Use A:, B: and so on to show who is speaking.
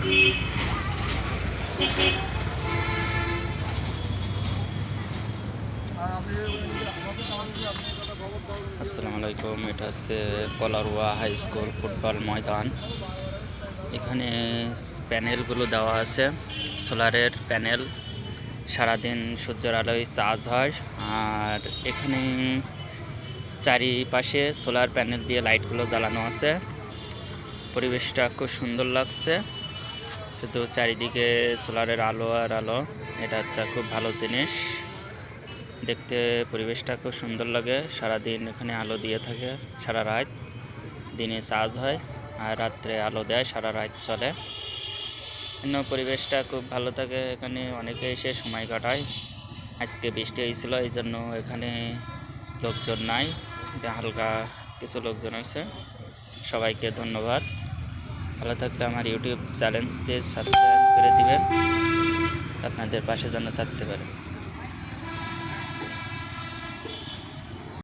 A: আসসালামু আলাইকুম। এটা হচ্ছে কলারোয়া হাই স্কুল ফুটবল ময়দান। এখানে প্যানেলগুলো দেওয়া আছে, সোলারের প্যানেল। সারাদিন সূর্যের আলোয় চার্জ হয়। আর এখানে চারিপাশে সোলার প্যানেল দিয়ে লাইটগুলো জ্বালানো আছে। পরিবেশটা খুব সুন্দর লাগছে, শুধু চারিদিকে সোলারের আলো আর আলো। এটা একটা খুব ভালো জিনিস, দেখতে পরিবেশটা খুব সুন্দর লাগে। সারাদিন এখানে আলো দিয়ে থাকে, সারা রাত। দিনে চার্জ হয় আর রাত্রে আলো দেয়, সারা রাত চলে। পরিবেশটা খুব ভালো থাকে। এখানে অনেকে এসে সময় কাটায়। আজকে বৃষ্টি হয়েছিল, এই জন্য এখানে লোকজন নাই, হালকা কিছু লোকজন আছে। সবাইকে ধন্যবাদ। ভালো থাকলে আমার ইউটিউব চ্যানেলকে সাবস্ক্রাইব করে দিবেন, আপনাদের পাশে যেন থাকতে পারে।